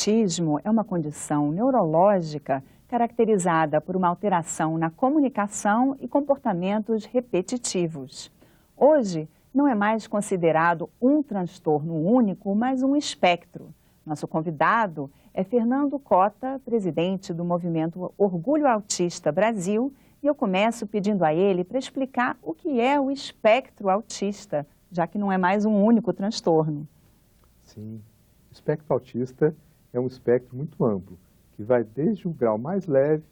autismo é uma condição neurológica caracterizada por uma alteração na comunicação e comportamentos repetitivos. Hoje, não é mais considerado um transtorno único, mas um espectro. Nosso convidado é Fernando Cota, presidente do movimento Orgulho Autista Brasil, e eu começo pedindo a ele para explicar o que é o espectro autista, já que não é mais um único transtorno. Sim, o espectro autista é um espectro muito amplo, que vai desde o grau mais leve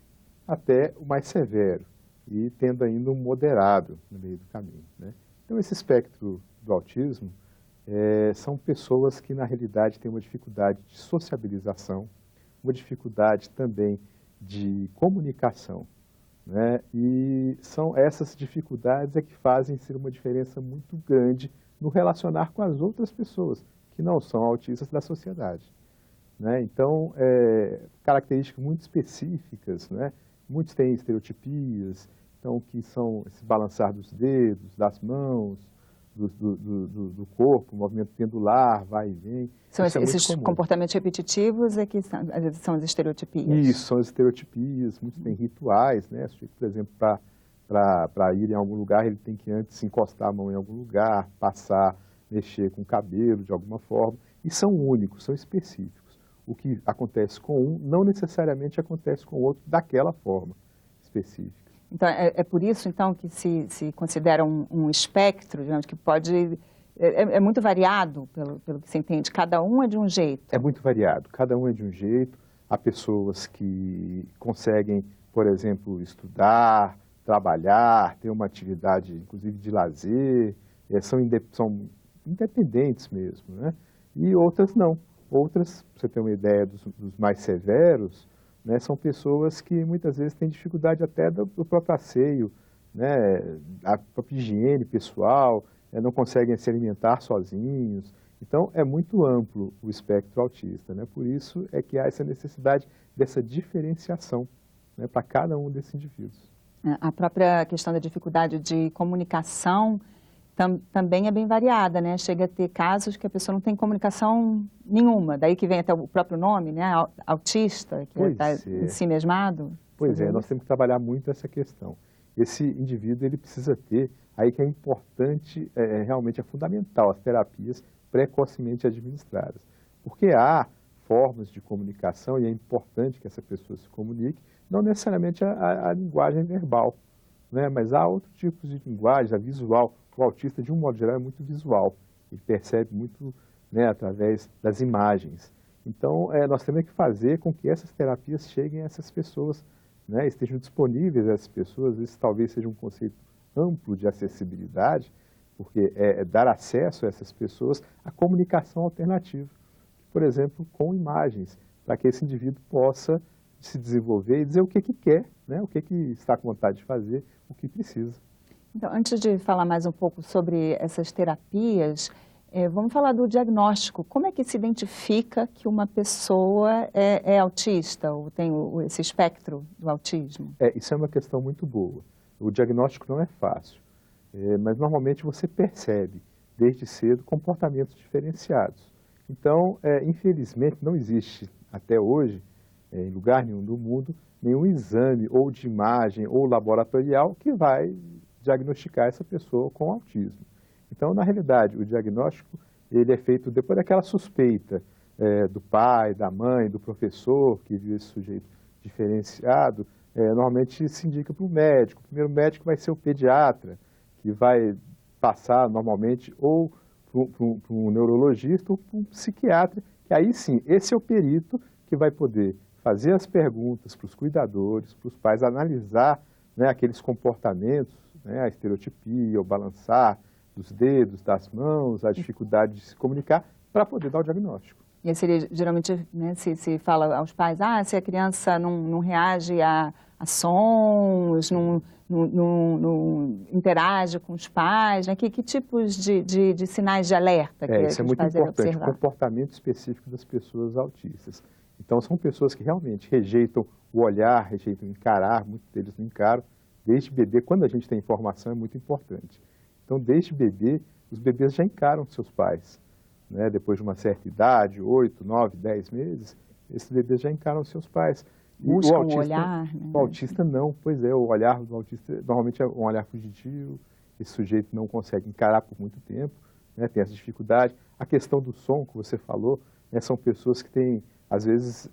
até o mais severo, e tendo ainda um moderado no meio do caminho, né? Então, esse espectro do autismo são pessoas que, na realidade, têm uma dificuldade de sociabilização, uma dificuldade também de comunicação, né? E são essas dificuldades que fazem ser uma diferença muito grande no relacionar com as outras pessoas, que não são autistas da sociedade, né? Então, características muito específicas, né? Muitos têm estereotipias, então, que são esse balançar dos dedos, das mãos, do corpo, movimento pendular, vai e vem. São esses comportamentos repetitivos que às vezes são as estereotipias? Isso, são as estereotipias. Muitos têm rituais, né? Por exemplo, para ir em algum lugar, ele tem que antes encostar a mão em algum lugar, passar, mexer com o cabelo de alguma forma. E são únicos, são específicos. O que acontece com um não necessariamente acontece com o outro daquela forma específica. Então, é por isso, então, que se considera um espectro, digamos, que pode... É muito variado, pelo que se entende, cada um é de um jeito. É muito variado, cada um é de um jeito. Há pessoas que conseguem, por exemplo, estudar, trabalhar, ter uma atividade, inclusive, de lazer, são independentes mesmo, né? E outras não. Outras, para você ter uma ideia dos mais severos, né, são pessoas que muitas vezes têm dificuldade até do próprio asseio, né, a própria higiene pessoal, não conseguem se alimentar sozinhos. Então, é muito amplo o espectro autista, né? Por isso é que há essa necessidade dessa diferenciação, né, para cada um desses indivíduos. A própria questão da dificuldade de comunicação também é bem variada, né? Chega a ter casos que a pessoa não tem comunicação nenhuma, daí que vem até o próprio nome, né? Autista, que está em si mesmado. Pois é, nós temos que trabalhar muito essa questão. Esse indivíduo, ele precisa ter, aí que é importante, realmente é fundamental, as terapias precocemente administradas. Porque há formas de comunicação e é importante que essa pessoa se comunique, não necessariamente a linguagem verbal, né? Mas há outros tipos de linguagem, a visual. O autista, de um modo geral, é muito visual, ele percebe muito, né, através das imagens. Então, nós temos que fazer com que essas terapias cheguem a essas pessoas, né, estejam disponíveis a essas pessoas. Isso talvez seja um conceito amplo de acessibilidade, porque dar acesso a essas pessoas à comunicação alternativa, por exemplo, com imagens, para que esse indivíduo possa se desenvolver e dizer o que quer, né, o que está com vontade de fazer, o que precisa. Então, antes de falar mais um pouco sobre essas terapias, vamos falar do diagnóstico. Como é que se identifica que uma pessoa é autista ou tem esse espectro do autismo? Isso é uma questão muito boa. O diagnóstico não é fácil, mas normalmente você percebe, desde cedo, comportamentos diferenciados. Então, infelizmente, não existe até hoje, em lugar nenhum do mundo, nenhum exame ou de imagem ou laboratorial que vai diagnosticar essa pessoa com autismo. Então, na realidade, o diagnóstico ele é feito depois daquela suspeita do pai, da mãe, do professor que viu esse sujeito diferenciado. Normalmente se indica para o médico. O primeiro médico vai ser o pediatra, que vai passar normalmente ou para um neurologista ou para um psiquiatra, que aí sim, esse é o perito que vai poder fazer as perguntas para os cuidadores, para os pais, analisar, né, aqueles comportamentos, né, a estereotipia, o balançar dos dedos, das mãos, a dificuldade de se comunicar, para poder dar o diagnóstico. E aí seria, geralmente, né, se fala aos pais, se a criança não reage a sons, não interage com os pais, né, que tipos de sinais de alerta que isso é muito importante, o comportamento específico das pessoas autistas. Então, são pessoas que realmente rejeitam o olhar, rejeitam encarar, muitos deles não encaram. Desde bebê, quando a gente tem informação, é muito importante. Então, desde bebê, os bebês já encaram seus pais, né? Depois de uma certa idade, 8, 9, 10 meses, esses bebês já encaram seus pais. Buscam o olhar, né? O autista não, pois é, o olhar do autista normalmente é um olhar fugitivo, esse sujeito não consegue encarar por muito tempo, né, tem essa dificuldade. A questão do som que você falou, né, são pessoas que têm, às vezes,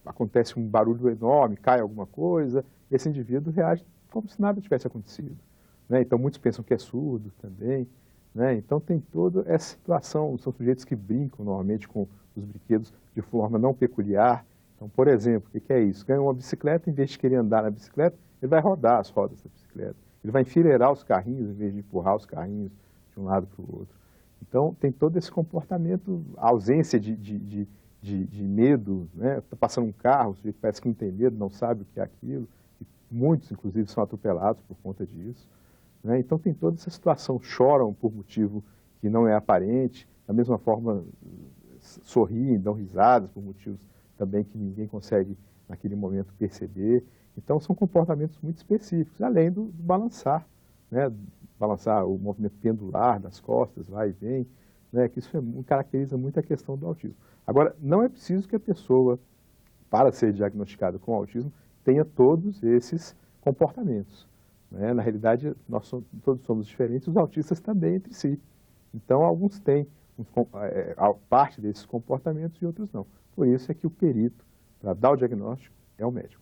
acontece um barulho enorme, cai alguma coisa, esse indivíduo reage como se nada tivesse acontecido, né? Então muitos pensam que é surdo também, né? Então tem toda essa situação, são sujeitos que brincam normalmente com os brinquedos de forma não peculiar. Então, por exemplo, o que é isso? Ganha uma bicicleta, em vez de querer andar na bicicleta, ele vai rodar as rodas da bicicleta. Ele vai enfileirar os carrinhos, em vez de empurrar os carrinhos de um lado para o outro. Então, tem todo esse comportamento, a ausência de medo, né? Está passando um carro, o sujeito parece que não tem medo, não sabe o que é aquilo. E muitos, inclusive, são atropelados por conta disso, né? Então, tem toda essa situação. Choram por motivo que não é aparente, da mesma forma, sorriem, dão risadas por motivos também que ninguém consegue, naquele momento, perceber. Então, são comportamentos muito específicos, além do balançar, né? Balançar o movimento pendular das costas, vai e vem, né? Que isso caracteriza muito a questão do autismo. Agora, não é preciso que a pessoa, para ser diagnosticada com autismo, tenha todos esses comportamentos, né? Na realidade, todos somos diferentes, os autistas também entre si. Então, alguns têm parte desses comportamentos e outros não. Por isso é que o perito, para dar o diagnóstico, é o médico.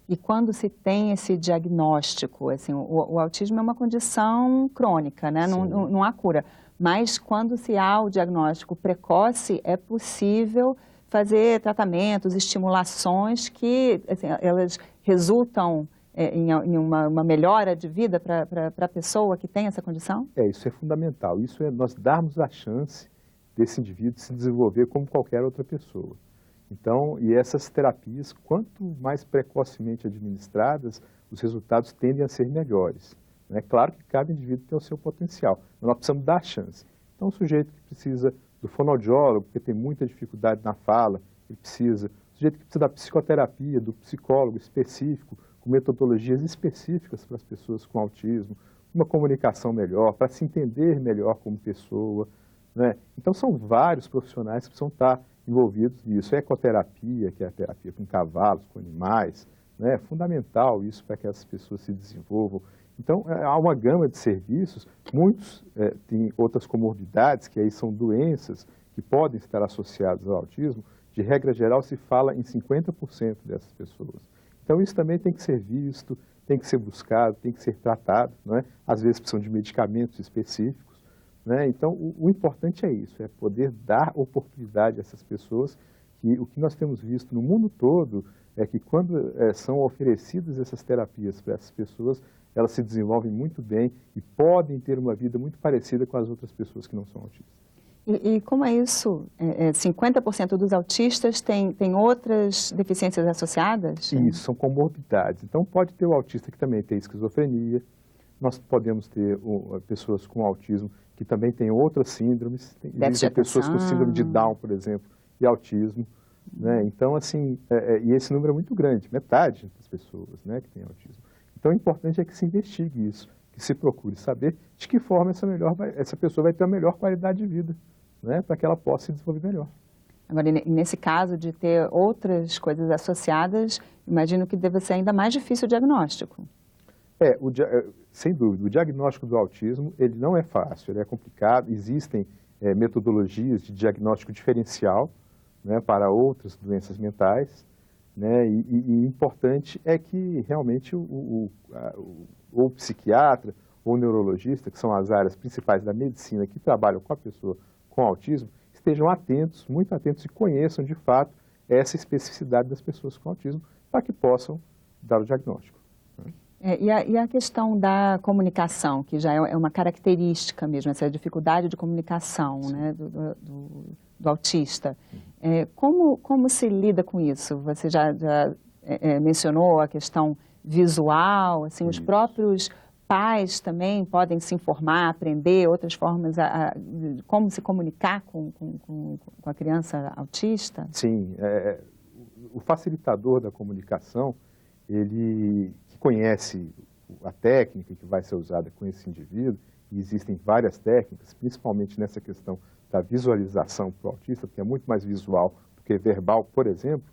E quando se tem esse diagnóstico, assim, o autismo é uma condição crônica, né? Não há cura. Mas quando se há o diagnóstico precoce, é possível fazer tratamentos, estimulações que, assim, elas resultam em uma melhora de vida para a pessoa que tem essa condição? Isso é fundamental. Isso é nós darmos a chance desse indivíduo se desenvolver como qualquer outra pessoa. Então, e essas terapias, quanto mais precocemente administradas, os resultados tendem a ser melhores. É claro que cada indivíduo tem o seu potencial, mas nós precisamos dar chance. Então, o sujeito que precisa do fonoaudiólogo, porque tem muita dificuldade na fala, ele precisa. O sujeito que precisa da psicoterapia, do psicólogo específico, com metodologias específicas para as pessoas com autismo, uma comunicação melhor, para se entender melhor como pessoa, né? Então, são vários profissionais que precisam estar envolvidos nisso. A ecoterapia, que é a terapia com cavalos, com animais, né? É fundamental isso para que as pessoas se desenvolvam. Então, há uma gama de serviços, muitos têm outras comorbidades, que aí são doenças que podem estar associadas ao autismo. De regra geral, se fala em 50% dessas pessoas. Então, isso também tem que ser visto, tem que ser buscado, tem que ser tratado, não é? Às vezes precisam de medicamentos específicos, né? Então, o importante é isso, é poder dar oportunidade a essas pessoas, que o que nós temos visto no mundo todo é que quando são oferecidas essas terapias para essas pessoas, elas se desenvolvem muito bem e podem ter uma vida muito parecida com as outras pessoas que não são autistas. E como é isso? 50% dos autistas têm outras deficiências associadas? Isso, são comorbidades. Então, pode ter o autista que também tem esquizofrenia, nós podemos ter pessoas com autismo que também têm outras síndromes, existem pessoas com síndrome de Down, por exemplo, e autismo, né? Então, assim, e esse número é muito grande, metade das pessoas, né, que têm autismo. Então, o importante é que se investigue isso, que se procure saber de que forma essa pessoa vai ter a melhor qualidade de vida, né, para que ela possa se desenvolver melhor. Agora, nesse caso de ter outras coisas associadas, imagino que deve ser ainda mais difícil o diagnóstico. Sem dúvida, o diagnóstico do autismo, ele não é fácil, ele é complicado, existem metodologias de diagnóstico diferencial, né, para outras doenças mentais, né, e importante é que realmente o psiquiatra ou o neurologista, que são as áreas principais da medicina que trabalham com a pessoa com autismo, estejam atentos, muito atentos e conheçam de fato essa especificidade das pessoas com autismo para que possam dar o diagnóstico. E a questão da comunicação, que já é uma característica mesmo, essa dificuldade de comunicação, né, do autista. Como se lida com isso? Você já mencionou a questão visual, assim, os próprios pais também podem se informar, aprender outras formas de como se comunicar com a criança autista? Sim, o facilitador da comunicação, ele que conhece a técnica que vai ser usada com esse indivíduo, e existem várias técnicas, principalmente nessa questão da visualização para o autista, porque é muito mais visual do que verbal, por exemplo,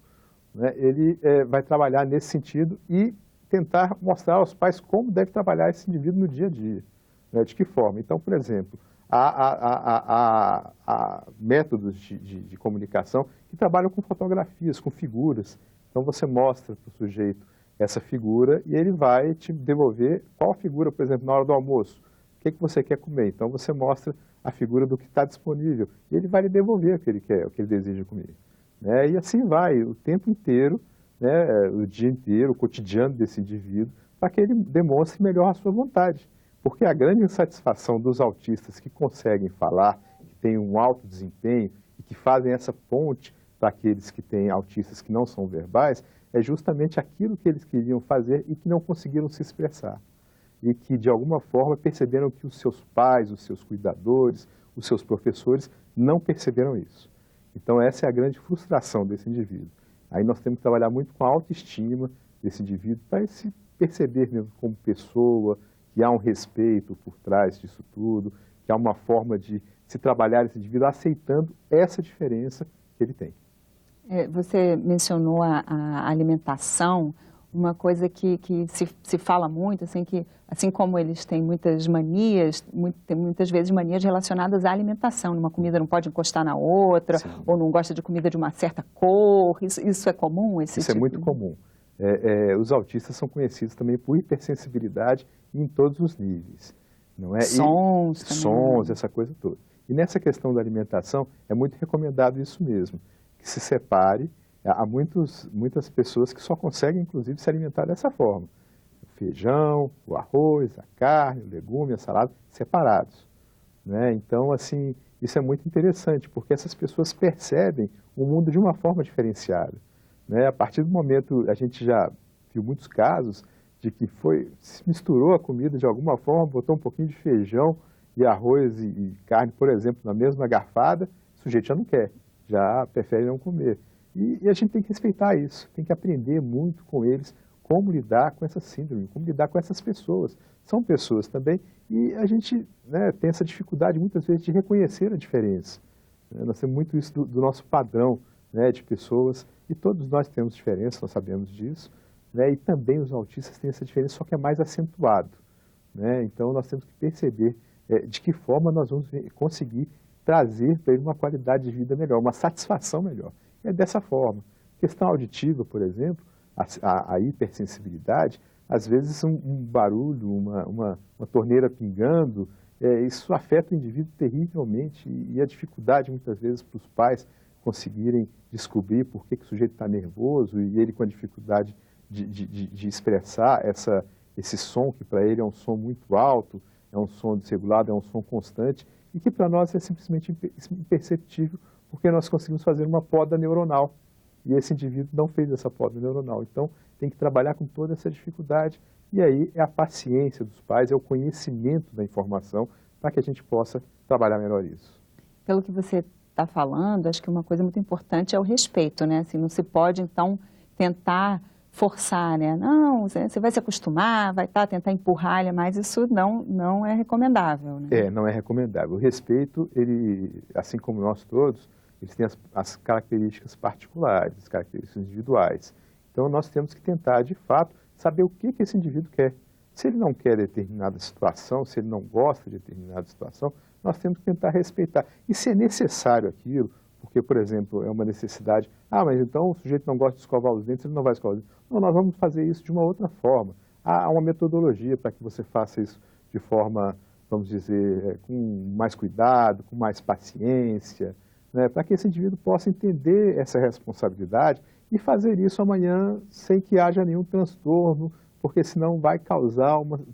né, ele vai trabalhar nesse sentido e tentar mostrar aos pais como deve trabalhar esse indivíduo no dia a dia, né, de que forma. Então, por exemplo, há métodos de comunicação que trabalham com fotografias, com figuras. Então, você mostra para o sujeito essa figura e ele vai te devolver qual figura, por exemplo, na hora do almoço. O que você quer comer? Então, você mostra a figura do que está disponível e ele vai lhe devolver o que ele quer, o que ele deseja comer. Né? E assim vai, o tempo inteiro, né, o dia inteiro, o cotidiano desse indivíduo, para que ele demonstre melhor a sua vontade. Porque a grande insatisfação dos autistas que conseguem falar, que têm um alto desempenho e que fazem essa ponte para aqueles que têm autistas que não são verbais, é justamente aquilo que eles queriam fazer e que não conseguiram se expressar. E que, de alguma forma, perceberam que os seus pais, os seus cuidadores, os seus professores não perceberam isso. Então, essa é a grande frustração desse indivíduo. Aí nós temos que trabalhar muito com a autoestima desse indivíduo para ele se perceber mesmo como pessoa, que há um respeito por trás disso tudo, que há uma forma de se trabalhar esse indivíduo aceitando essa diferença que ele tem. Você mencionou a alimentação, uma coisa que se fala muito, assim, que assim como eles têm muitas manias, tem muitas vezes manias relacionadas à alimentação. Uma comida não pode encostar na outra, sim, ou não gosta de comida de uma certa cor. Isso é comum? Isso é muito comum. Os autistas são conhecidos também por hipersensibilidade em todos os níveis. Não é? Sons também. Sons, essa coisa toda. E nessa questão da alimentação, é muito recomendado isso mesmo, que se separe. Há muitas pessoas que só conseguem, inclusive, se alimentar dessa forma. O feijão, o arroz, a carne, o legume, a salada, separados. Né? Então, assim, isso é muito interessante, porque essas pessoas percebem o mundo de uma forma diferenciada. Né? A partir do momento, a gente já viu muitos casos de que se misturou a comida de alguma forma, botou um pouquinho de feijão e arroz e carne, por exemplo, na mesma garfada, o sujeito já não quer, já prefere não comer. E a gente tem que respeitar isso, tem que aprender muito com eles como lidar com essa síndrome, como lidar com essas pessoas. São pessoas também e a gente, né, tem essa dificuldade muitas vezes de reconhecer a diferença. Nós temos muito isso do nosso padrão, né, de pessoas, e todos nós temos diferença, nós sabemos disso, né, e também os autistas têm essa diferença, só que é mais acentuado. Né? Então nós temos que perceber de que forma nós vamos conseguir trazer para ele uma qualidade de vida melhor, uma satisfação melhor. É dessa forma. Questão auditiva, por exemplo, a hipersensibilidade, às vezes um barulho, uma torneira pingando, isso afeta o indivíduo terrivelmente e a dificuldade muitas vezes para os pais conseguirem descobrir por que o sujeito está nervoso e ele com a dificuldade de expressar esse som que para ele é um som muito alto, é um som desregulado, é um som constante e que para nós é simplesmente imperceptível porque nós conseguimos fazer uma poda neuronal e esse indivíduo não fez essa poda neuronal. Então, tem que trabalhar com toda essa dificuldade e aí é a paciência dos pais, é o conhecimento da informação para que a gente possa trabalhar melhor isso. Pelo que você está falando, acho que uma coisa muito importante é o respeito, né? Assim, não se pode, então, tentar forçar, né? Não, você vai se acostumar, vai tentar empurrar, mas isso não é recomendável, né? Não é recomendável. O respeito, ele, assim como nós todos, eles têm as características particulares, as características individuais. Então, nós temos que tentar, de fato, saber o que esse indivíduo quer. Se ele não quer determinada situação, se ele não gosta de determinada situação, nós temos que tentar respeitar. E se é necessário aquilo, porque, por exemplo, é uma necessidade, mas então o sujeito não gosta de escovar os dentes, ele não vai escovar os dentes. Não, nós vamos fazer isso de uma outra forma. Há uma metodologia para que você faça isso de forma, vamos dizer, com mais cuidado, com mais paciência, né, para que esse indivíduo possa entender essa responsabilidade e fazer isso amanhã sem que haja nenhum transtorno, porque senão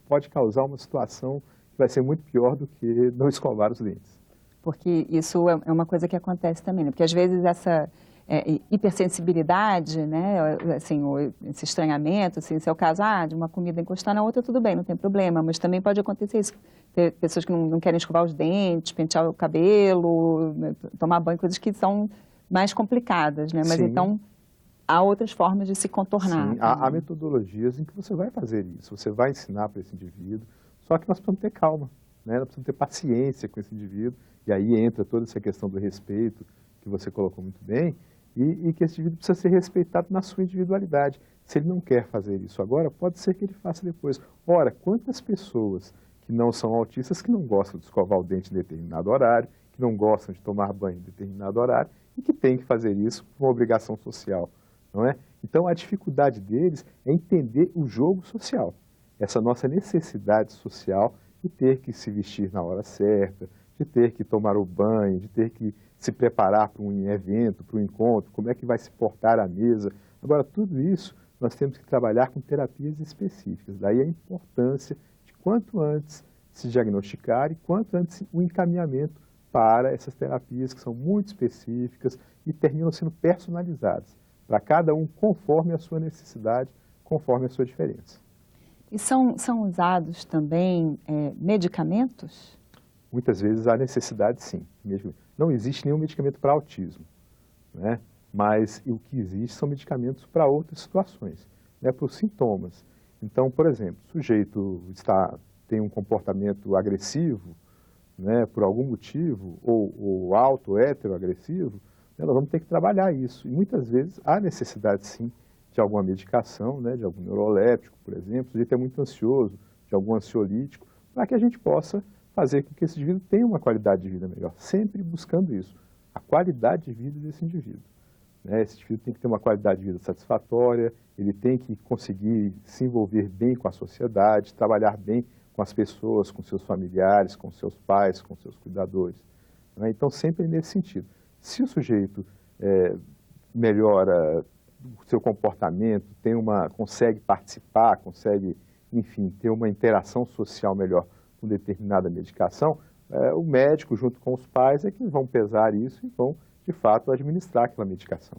pode causar uma situação que vai ser muito pior do que não escovar os dentes. Porque isso é uma coisa que acontece também, né? Porque às vezes essa hipersensibilidade, né, assim, esse estranhamento, assim, se é o caso de uma comida encostar na outra, tudo bem, não tem problema, mas também pode acontecer isso, ter pessoas que não querem escovar os dentes, pentear o cabelo, tomar banho, coisas que são mais complicadas, né? Mas sim, então há outras formas de se contornar. Sim, há metodologias em que você vai fazer isso, você vai ensinar para esse indivíduo, só que nós precisamos ter calma, né? Nós precisamos ter paciência com esse indivíduo, e aí entra toda essa questão do respeito, que você colocou muito bem, e que esse indivíduo precisa ser respeitado na sua individualidade. Se ele não quer fazer isso agora, pode ser que ele faça depois. Ora, quantas pessoas que não são autistas, que não gostam de escovar o dente em determinado horário, que não gostam de tomar banho em determinado horário e que têm que fazer isso por uma obrigação social, não é? Então, a dificuldade deles é entender o jogo social, essa nossa necessidade social de ter que se vestir na hora certa, de ter que tomar o banho, de ter que se preparar para um evento, para um encontro, como é que vai se portar à mesa. Agora, tudo isso nós temos que trabalhar com terapias específicas. Daí a importância de quanto antes se diagnosticar e quanto antes o encaminhamento para essas terapias que são muito específicas e terminam sendo personalizadas, para cada um conforme a sua necessidade, conforme a sua diferença. E são usados também medicamentos? Muitas vezes há necessidade, sim. Não existe nenhum medicamento para autismo, né? Mas o que existe são medicamentos para outras situações, né? Para os sintomas. Então, por exemplo, o sujeito tem um comportamento agressivo, né, por algum motivo, ou alto, heteroagressivo, né, nós vamos ter que trabalhar isso. E muitas vezes há necessidade, sim, de alguma medicação, né, de algum neuroléptico, por exemplo, o sujeito é muito ansioso, de algum ansiolítico, para que a gente possa fazer com que esse indivíduo tenha uma qualidade de vida melhor, sempre buscando isso, a qualidade de vida desse indivíduo. Né? Esse indivíduo tem que ter uma qualidade de vida satisfatória, ele tem que conseguir se envolver bem com a sociedade, trabalhar bem com as pessoas, com seus familiares, com seus pais, com seus cuidadores. Né? Então, sempre nesse sentido. Se o sujeito melhora o seu comportamento, consegue participar, consegue, enfim, ter uma interação social melhor com determinada medicação, o médico, junto com os pais, é que vão pesar isso e vão, de fato, administrar aquela medicação.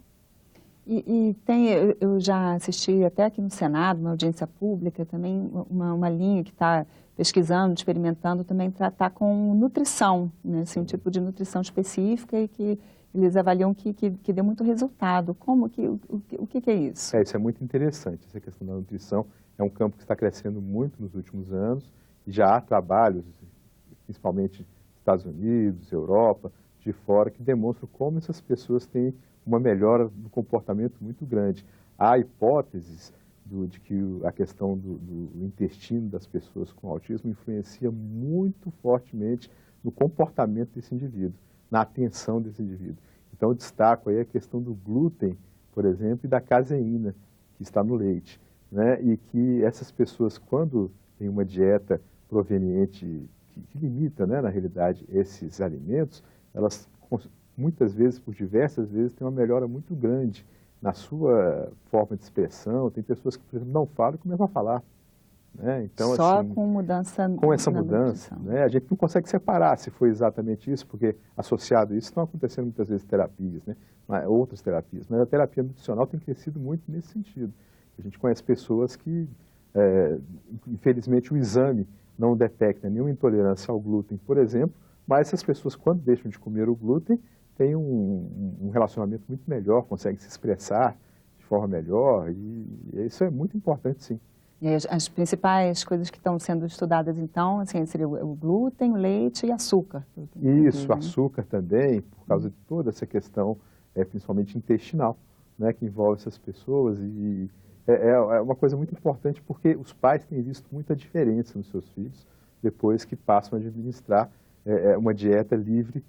Eu já assisti até aqui no Senado, uma audiência pública, também uma linha que está pesquisando, experimentando, também tratar com nutrição, né? Assim, um tipo de nutrição específica e que eles avaliam que dê muito resultado. O que é isso? Isso é muito interessante, essa questão da nutrição. É um campo que está crescendo muito nos últimos anos e já há trabalhos, principalmente nos Estados Unidos, Europa, de fora, que demonstram como essas pessoas têm uma melhora do comportamento muito grande. Há hipóteses de que a questão do intestino das pessoas com autismo influencia muito fortemente no comportamento desse indivíduo, na atenção desse indivíduo. Então, eu destaco aí a questão do glúten, por exemplo, e da caseína, que está no leite, né? E que essas pessoas, quando têm uma dieta proveniente, que limita, né, na realidade, esses alimentos, elas muitas vezes, por diversas vezes, têm uma melhora muito grande na sua forma de expressão. Tem pessoas que, por exemplo, não falam e começam a falar. Né? Então, só assim, com mudança com essa mudança, né? A gente não consegue separar se foi exatamente isso, porque associado a isso estão acontecendo muitas vezes terapias, né? Outras terapias, mas a terapia nutricional tem crescido muito nesse sentido. A gente conhece pessoas que, infelizmente, o exame não detecta nenhuma intolerância ao glúten, por exemplo, mas essas pessoas, quando deixam de comer o glúten, têm um relacionamento muito melhor, conseguem se expressar de forma melhor, e isso é muito importante, sim. E as principais coisas que estão sendo estudadas, então, assim, seria o glúten, o leite e açúcar. Isso, açúcar também, por causa de toda essa questão, principalmente intestinal, né, que envolve essas pessoas. E é uma coisa muito importante, porque os pais têm visto muita diferença nos seus filhos, depois que passam a administrar uma dieta livre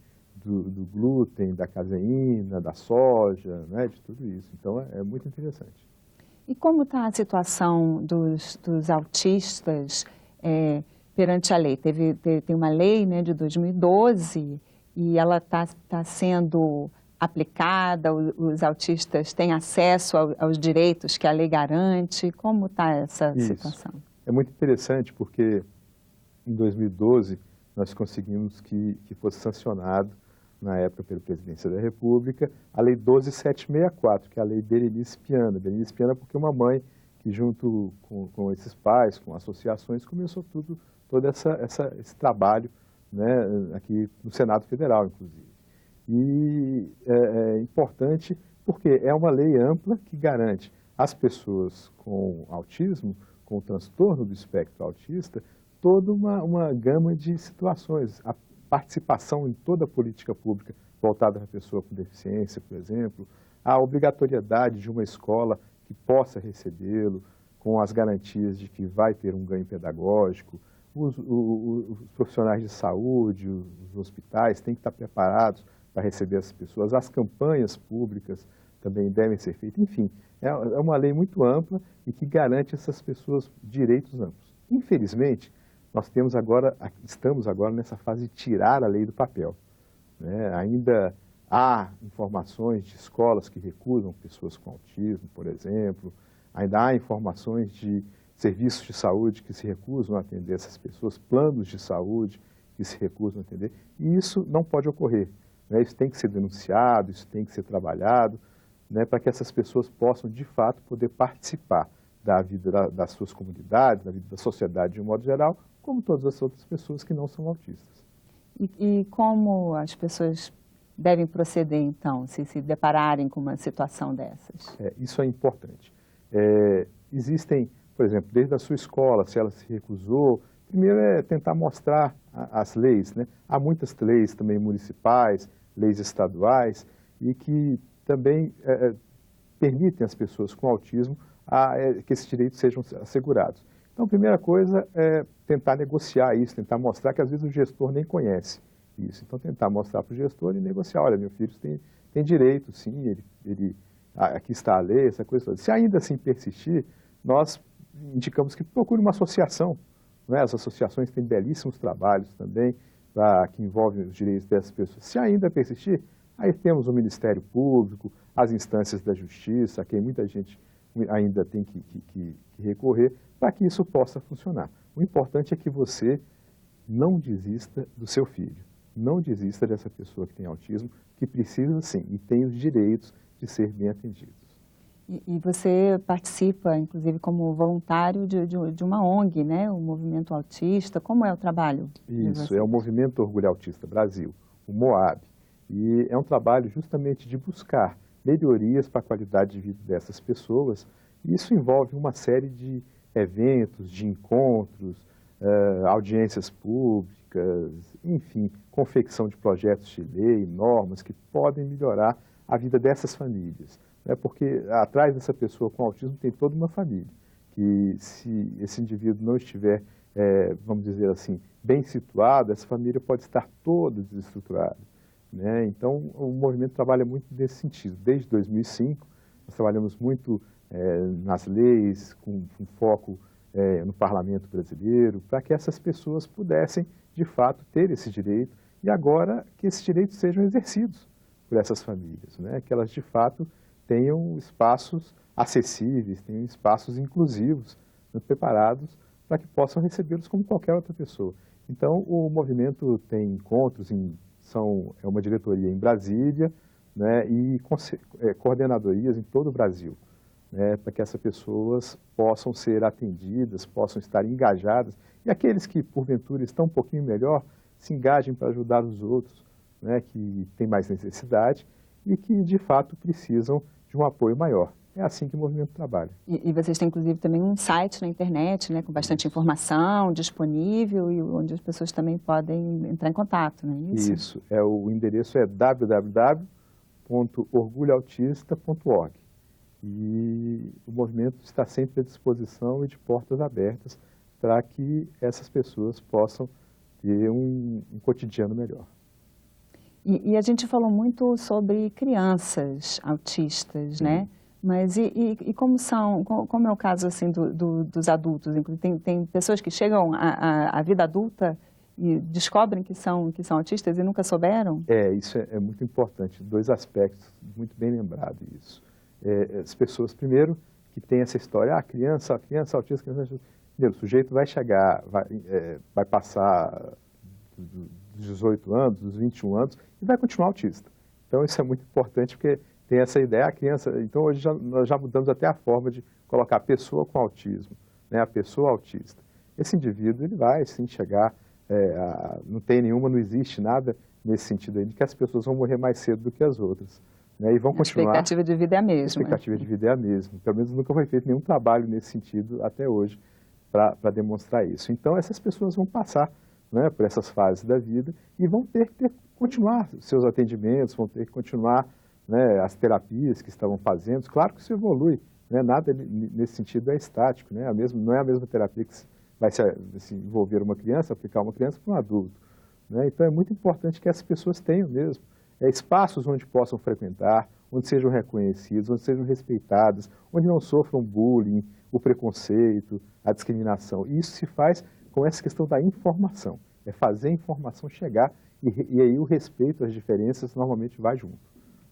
do glúten, da caseína, da soja, né, de tudo isso. Então, é muito interessante. E como está a situação dos autistas perante a lei? Tem uma lei, né, de 2012 e ela está sendo aplicada, os autistas têm acesso aos direitos que a lei garante. Como está essa situação? É muito interessante porque em 2012 nós conseguimos que fosse sancionado, na época pela Presidência da República, a Lei 12.764, que é a Lei Berenice Piana. Berenice Piana porque uma mãe que, junto com esses pais, com associações, começou todo esse trabalho, né, aqui no Senado Federal, inclusive. E é importante porque é uma lei ampla que garante às pessoas com autismo, com o transtorno do espectro autista, toda uma gama de situações. A participação em toda a política pública voltada para a pessoa com deficiência, por exemplo, a obrigatoriedade de uma escola que possa recebê-lo, com as garantias de que vai ter um ganho pedagógico. Os profissionais de saúde, os hospitais têm que estar preparados para receber essas pessoas. As campanhas públicas também devem ser feitas. Enfim, é uma lei muito ampla e que garante a essas pessoas direitos amplos. Infelizmente, estamos agora nessa fase de tirar a lei do papel, né? Ainda há informações de escolas que recusam pessoas com autismo, por exemplo. Ainda há informações de serviços de saúde que se recusam a atender essas pessoas, planos de saúde que se recusam a atender. E isso não pode ocorrer, né? Isso tem que ser denunciado, isso tem que ser trabalhado, né, para que essas pessoas possam, de fato, poder participar da vida das suas comunidades, da vida da sociedade de um modo geral, como todas as outras pessoas que não são autistas. E como as pessoas devem proceder, então, se depararem com uma situação dessas? Isso é importante. Existem, por exemplo, desde a sua escola, se ela se recusou, primeiro é tentar mostrar as leis, né? Há muitas leis também municipais, leis estaduais, e que também permitem às pessoas com autismo que esses direitos sejam assegurados. Então, a primeira coisa é tentar negociar isso, tentar mostrar que às vezes o gestor nem conhece isso. Então, tentar mostrar para o gestor e negociar, olha, meu filho tem direito, sim, aqui está a lei, essa coisa toda. Se ainda assim persistir, nós indicamos que procure uma associação, né? As associações têm belíssimos trabalhos também que envolvem os direitos dessas pessoas. Se ainda persistir, aí temos o Ministério Público, as instâncias da Justiça, a quem muita gente ainda tem que recorrer, para que isso possa funcionar. O importante é que você não desista do seu filho, não desista dessa pessoa que tem autismo, que precisa sim e tem os direitos de ser bem atendidos. E você participa, inclusive, como voluntário de uma ONG, né? O Movimento Autista. Como é o trabalho? Isso, é o Movimento Orgulho Autista Brasil, o MOAB. E é um trabalho justamente de buscar melhorias para a qualidade de vida dessas pessoas. E isso envolve uma série de eventos, de encontros, audiências públicas, enfim, confecção de projetos de lei, normas que podem melhorar a vida dessas famílias. Porque atrás dessa pessoa com autismo tem toda uma família, que se esse indivíduo não estiver, vamos dizer assim, bem situado, essa família pode estar toda desestruturada, né? Então, o movimento trabalha muito nesse sentido. Desde 2005, nós trabalhamos muito nas leis, com foco no parlamento brasileiro, para que essas pessoas pudessem, de fato, ter esse direito e agora que esses direitos sejam exercidos por essas famílias, né? Que elas, de fato, tenham espaços acessíveis, tenham espaços inclusivos, né, preparados para que possam recebê-los como qualquer outra pessoa. Então, o movimento tem encontros, é uma diretoria em Brasília, né, e coordenadorias em todo o Brasil, né, para que essas pessoas possam ser atendidas, possam estar engajadas, e aqueles que, porventura, estão um pouquinho melhor, se engajem para ajudar os outros, né, que têm mais necessidade e que, de fato, precisam de um apoio maior. É assim que o movimento trabalha. E vocês têm, inclusive, também um site na internet, né, com bastante informação disponível e onde as pessoas também podem entrar em contato, não é isso? Isso. O endereço é www.orgulhoautista.org. E o movimento está sempre à disposição e de portas abertas para que essas pessoas possam ter um cotidiano melhor. E a gente falou muito sobre crianças autistas, né? Mas como é o caso assim dos adultos? Tem pessoas que chegam à vida adulta e descobrem que são autistas e nunca souberam? Isso é muito importante. Dois aspectos, muito bem lembrado isso. As pessoas, primeiro, que tem essa história, criança autista, primeiro, o sujeito vai chegar, vai passar dos 18 anos, dos 21 anos, e vai continuar autista. Então, isso é muito importante, porque tem essa ideia, a criança... Então, hoje nós já mudamos até a forma de colocar a pessoa com autismo, né, a pessoa autista. Esse indivíduo, ele vai, sim, chegar... não existe nada nesse sentido aí, de que as pessoas vão morrer mais cedo do que as outras, né, e vão continuar... A expectativa de vida é a mesma. A expectativa de vida é a mesma. Pelo menos nunca foi feito nenhum trabalho nesse sentido até hoje para demonstrar isso. Então, essas pessoas vão passar, né, por essas fases da vida e vão ter que continuar seus atendimentos, vão ter que continuar né, as terapias que estavam fazendo. Claro que isso evolui, né, nada nesse sentido é estático, né, não é a mesma terapia que vai se envolver uma criança, aplicar uma criança para um adulto. Né? Então é muito importante que essas pessoas tenham mesmo espaços onde possam frequentar, onde sejam reconhecidos, onde sejam respeitados, onde não sofram bullying, o preconceito, a discriminação. E isso se faz com essa questão da informação, é fazer a informação chegar e aí o respeito às diferenças normalmente vai junto.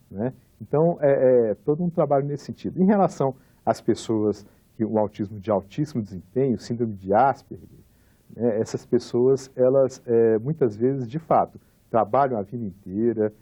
Né? Então, é todo um trabalho nesse sentido. Em relação às pessoas que o autismo de altíssimo desempenho, síndrome de Asperger, né, essas pessoas, elas muitas vezes, de fato, trabalham a vida inteira,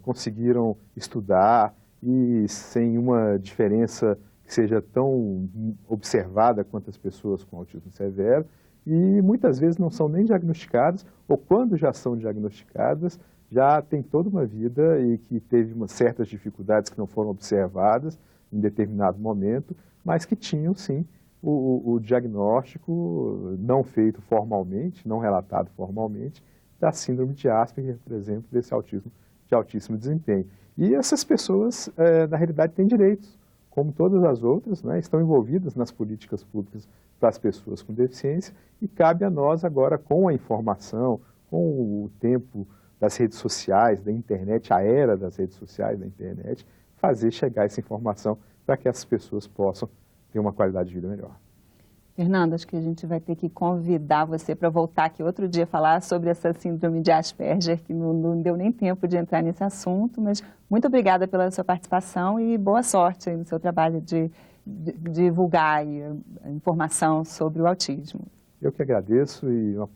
conseguiram estudar e sem uma diferença que seja tão observada quanto as pessoas com autismo severo, e muitas vezes não são nem diagnosticadas, ou quando já são diagnosticadas, já tem toda uma vida e que teve certas dificuldades que não foram observadas em determinado momento, mas que tinham sim o diagnóstico não feito formalmente, não relatado formalmente, da síndrome de Asperger, por exemplo, desse autismo de altíssimo desempenho. E essas pessoas, na realidade, têm direitos, como todas as outras, né, estão envolvidas nas políticas públicas para as pessoas com deficiência, e cabe a nós agora, com a informação, com o tempo das redes sociais, da internet, a era das redes sociais, da internet, fazer chegar essa informação para que essas pessoas possam ter uma qualidade de vida melhor. Fernando, acho que a gente vai ter que convidar você para voltar aqui outro dia falar sobre essa síndrome de Asperger, que não deu nem tempo de entrar nesse assunto, mas muito obrigada pela sua participação e boa sorte aí no seu trabalho de divulgar a informação sobre o autismo. Eu que agradeço e uma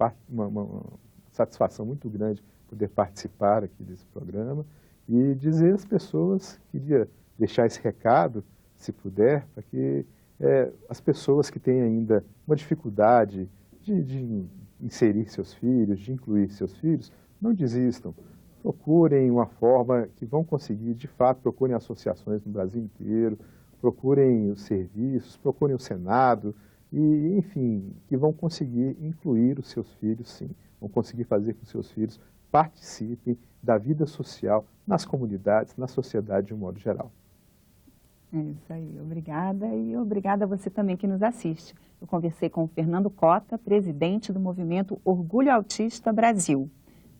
satisfação muito grande poder participar aqui desse programa e dizer às pessoas, queria deixar esse recado, se puder, para que as pessoas que têm ainda uma dificuldade de inserir seus filhos, de incluir seus filhos, não desistam. Procurem uma forma que vão conseguir, de fato, procurem associações no Brasil inteiro, procurem os serviços, procurem o Senado, e, enfim, que vão conseguir incluir os seus filhos, sim. Vão conseguir fazer com que os seus filhos participem da vida social nas comunidades, na sociedade de um modo geral. É isso aí, obrigada e obrigada a você também que nos assiste. Eu conversei com o Fernando Cota, presidente do movimento Orgulho Autista Brasil. O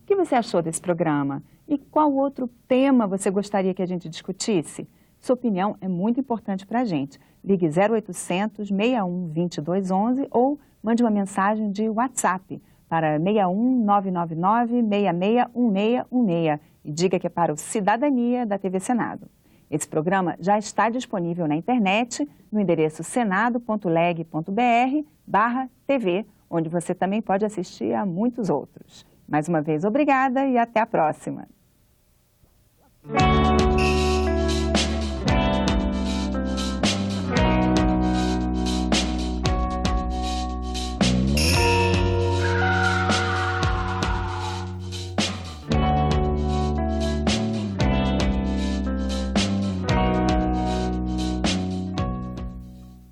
que você achou desse programa? E qual outro tema você gostaria que a gente discutisse? Sua opinião é muito importante para a gente. Ligue 0800 61 2211 ou mande uma mensagem de WhatsApp para 61 999 661616 e diga que é para o Cidadania da TV Senado. Esse programa já está disponível na internet, no endereço senado.leg.br/TV, onde você também pode assistir a muitos outros. Mais uma vez, obrigada e até a próxima.